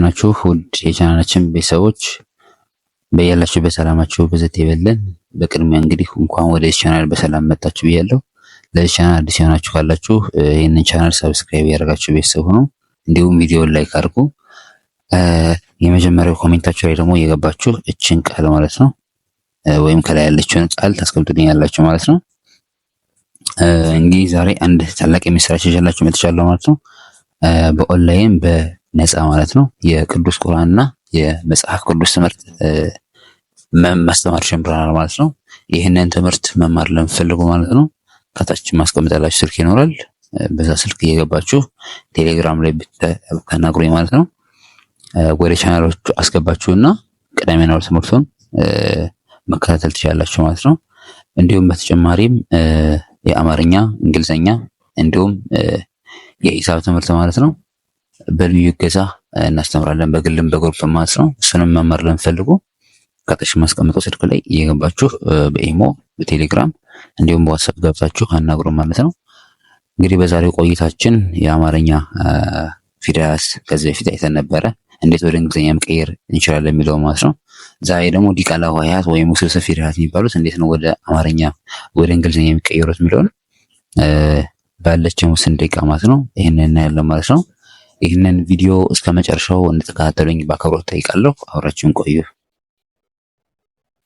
ናችሁ ውድ የቻናላችን ቤተሰቦች በያላችሁበት ሰላማችሁ ብዝት ይበለን። በቅድሚያ እንግዲህ እንኳን ወደ ቻናል በሰላም መጣችሁ ብያለሁ። ለዚህ ቻናል አዲስ የሆናችሁ ካላችሁ ይህንን ቻናል ሰብስክራይብ ያደርጋችሁ ቤተሰብ ሁኑ። እንዲሁም ቪዲዮውን ላይክ አድርጉ። የመጀመሪያው ኮሜንታችሁ ላይ ደግሞ እየገባችሁ እችን ቃል ማለት ነው ወይም ከላይ ያለችውን ቃል ታስቀምጡልኛላችሁ ማለት ነው። እንግዲህ ዛሬ አንድ ታላቅ የምስራች ይዤላችሁ መጥቻለሁ ማለት ነው። በኦንላይን በነፃ ማለት ነው የቅዱስ ቁርአንና የመጽሐፍ ቅዱስ ትምህርት ማስተማር ጀምረናል ማለት ነው። ይህንን ትምህርት መማር ለምትፈልጉ ማለት ነው ከታች ማስቀምጣላችሁ ስልክ ይኖራል። በዛ ስልክ እየገባችሁ ቴሌግራም ላይ ብታናግሩኝ ማለት ነው ወደ ቻናሎቹ አስገባችሁና ቅዳሜና እሁድ ትምህርቱን መከታተል ትችላላችሁ ማለት ነው። እንዲሁም በተጨማሪም የአማርኛ፣ እንግሊዘኛ እንዲሁም የሂሳብ ትምህርት ማለት ነው በልዩ እገዛ እናስተምራለን በግልም በግሩፕ ማለት ነው። እሱንም መማር ለምትፈልጉ ከታች ማስቀምጠው ስልክ ላይ እየገባችሁ በኢሞ በቴሌግራም እንዲሁም በዋትስአፕ ገብታችሁ አናግሩ ማለት ነው። እንግዲህ በዛሬው ቆይታችን የአማርኛ ፊደላት ከዚህ በፊት አይተን ነበረ፣ እንዴት ወደ እንግሊዘኛ መቀየር እንችላለን የሚለው ማለት ነው። ዛሬ ደግሞ ዲቃላ ሆሄያት ወይም ውስብስብ ፊደላት የሚባሉት እንዴት ነው ወደ አማርኛ ወደ እንግሊዘኛ የሚቀየሩት የሚለውን ባለችን ውስን ደቂቃ ማለት ነው ይህንን እናያለን ማለት ነው። ይህንን ቪዲዮ እስከ መጨረሻው እንድትከታተሉኝ በአክብሮት ጠይቃለሁ። አብራችሁን ቆዩ።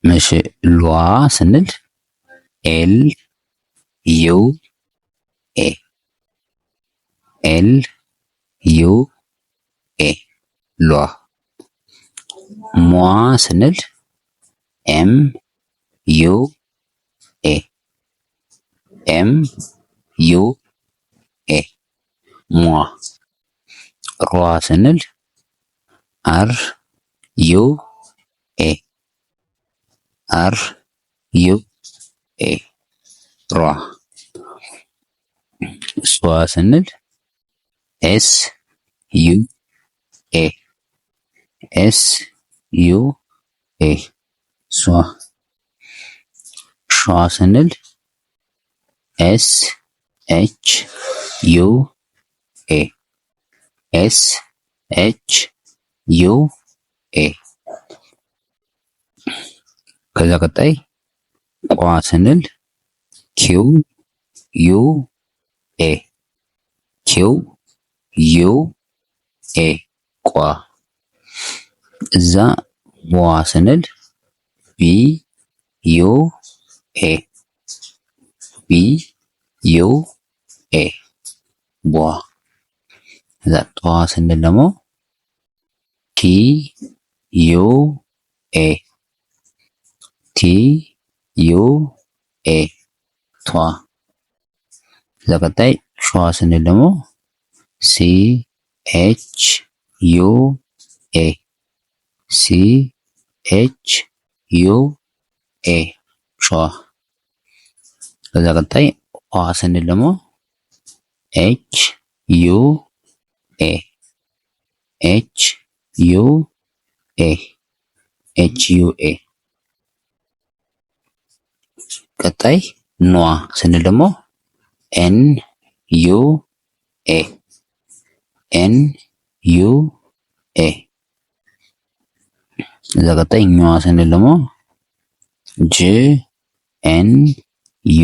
እሺ ሏ ስንል ኤል ዩ ኤ ኤል ዩ ኤ ሏ። ሟ ስንል ኤም ዩ ኤ ኤም ዩ ኤ ሟ። ሯ ስንል አር ዩ ኤ አር ዩ ኤ ሯ። ሷ ስንል ኤስ ዩ ኤ ኤስ ዩ ኤ ሷ። ሿ ስንል ኤስ ኤች ዩ ኤ ኤስ ኤች ዩ ኤ። ከዛ ቀጣይ ቋ ስንል ኪው ዩ ኤ ኪው ዩ ኤ ቋ። እዛ ቧ ስንል ቢ ዩ ኤ ቢ ዩ ኤ ቧ። እዛ ጧ ስንል ደግሞ ቲ ዩ ኤ ቲ ዩ ኤ ቷ። እዛ ቀጣይ ሿ ስንል ደግሞ ሲ ኤች ዩ ኤ ሲ ኤች ዩ ኤ ሿ። ከዛ ቀጣይ ኋ ስንል ደግሞ ኤች ዩ ኤ ኤች ዩ ኤ ኤች ዩ ኤ። ቀጣይ ኗ ስንል ደግሞ ኤን ዩ ኤ ኤን ዩ ኤ። እዛ ቀጣይ ኟ ስንል ደግሞ ጅ ኤን ዩ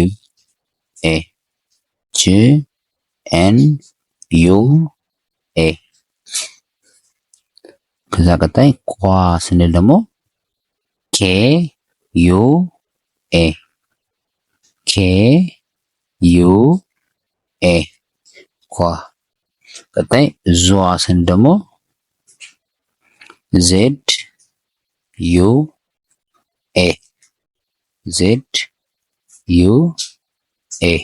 ኤ ጅ ኤን ዩ ኤ። ከዛ ቀጣይ ኳ ስንል ደግሞ ኬ ዩ ኤ ኬ ዩ ኤ ኳ። ቀጣይ ዟ ስንል ደግሞ ዜድ ዩ ኤ ዜድ ዩ ኤ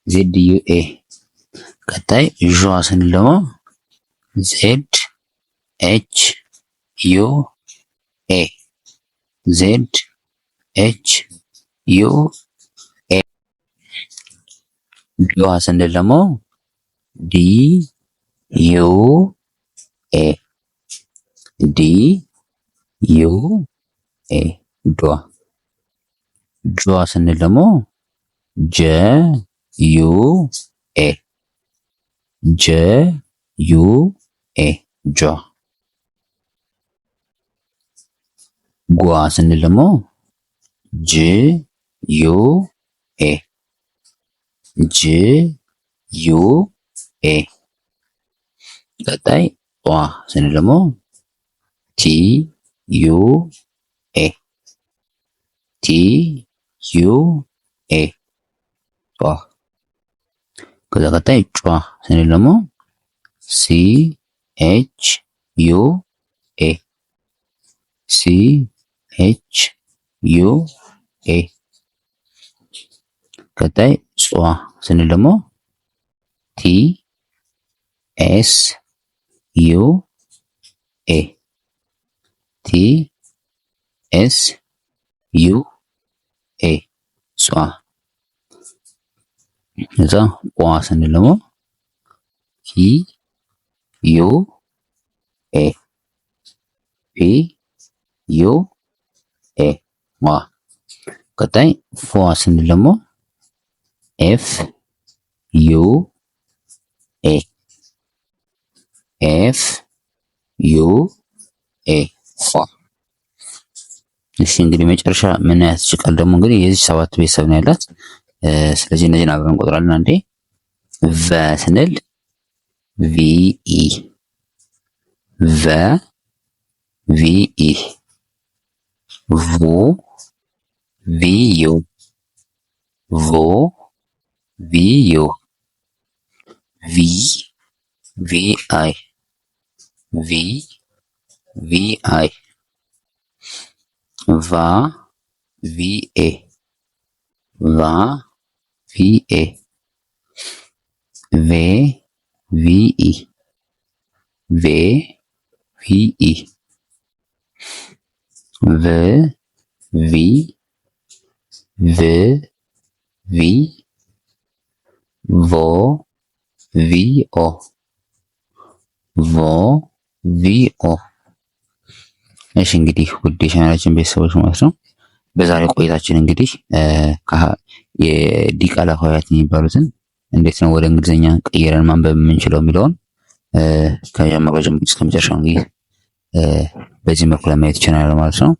ዜድ ዩ ኤ። ቀጣይ ዣ ስንል ደግሞ ዜድ ኤች ዩ ኤ ዜድ ኤች ዩ ኤ። ዲዋ ስንል ደግሞ ዲ ዩ ኤ ዲ ዩ ኤ ዷ። ጇ ስንል ደግሞ ጀ ዩ ኤ ጀ ዩ ኤ ጇ። ጓ ስንል ደግሞ ጅ ዩ ኤ ጅ ዩ ኤ። ቀጣይ ጧ ስንል ደግሞ ቲ ዩ ኤ ቲ ዩ ኤ ጧ። ከዛ ቀጣይ ጯ ስንል ደግሞ ሲ ኤች ዩ ኤ ሲ ኤች ዩ ኤ። ቀጣይ ጿ ስንል ደግሞ ቲ ኤስ ዩ ኤ ቲ ኤስ ዩ ኤ ጿ። ከዛ ቋ ስንል ደግሞ ፒ ዩ ኤ ፒ ዩ ኤ ሟ። ቀጣይ ፏ ስንል ደግሞ ኤፍ ዩ ኤ ኤፍ ዩ ኤ ፏ። እሺ እንግዲህ መጨረሻ ምን ያስችቃል ደግሞ እንግዲህ የዚህ 7 ቤተሰብ ነው ያላት። ስለዚህ እነዚህን አብረን እንቆጥራለን። አንዴ ቨ ስንል ቪኢ ቨ ቪኢ ቮ ቪዩ ቮ ቪዩ ቪ ቪአይ ቪ ቪአይ ቫ ቪኤ ቫ ቪኤ ቬ ቪኢ ቬ ቪኢ ቭ ቪ ቭ ቪ ቮ ቪኦ ቮ ቪኦ። እሺ እንግዲህ ውድ የቻናላችን ቤተሰቦች ማለት ነው በዛሬ ቆይታችን እንግዲህ የዲቃላ ሆሄያት የሚባሉትን እንዴት ነው ወደ እንግሊዝኛ ቀይረን ማንበብ የምንችለው የሚለውን ከመጀመሪያው ጀምሮ እስከ መጨረሻው እንግዲህ በዚህ መልኩ ለማየት ይችላል ማለት ነው።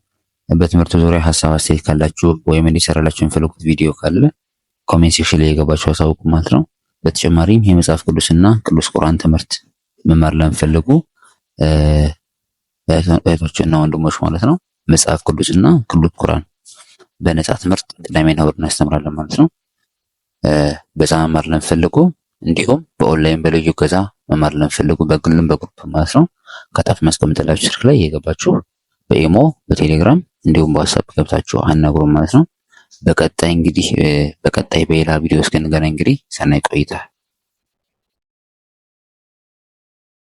በትምህርቱ ዙሪያ ሀሳብ አስተያየት ካላችሁ ወይም እንዲሰራላችሁ የምትፈልጉት ቪዲዮ ካለ ኮሜንት ሴክሽን ላይ የገባችሁ አሳውቁ ማለት ነው። በተጨማሪም የመጽሐፍ ቅዱስና ቅዱስ ቁርአን ትምህርት መማር ለምትፈልጉ እህቶችና ወንድሞች ማለት ነው መጽሐፍ ቅዱስና ቅዱስ ቁርአን በነጻ ትምህርት ቅዳሜና እሁድ እናስተምራለን ማለት ነው። በዛ መማር ለምትፈልጉ እንዲሁም በኦንላይን በልዩ እገዛ መማር ለምትፈልጉ በግልም በግሩፕ ማለት ነው ከታች ማስቀምጥላችሁ ስልክ ላይ የገባችሁ በኢሞ በቴሌግራም እንዲሁም በዋትስአፕ ገብታችሁ አናግሩን ማለት ነው። በቀጣይ በሌላ ቪዲዮ እስክንገናኝ እንግዲህ ሰናይ ቆይታ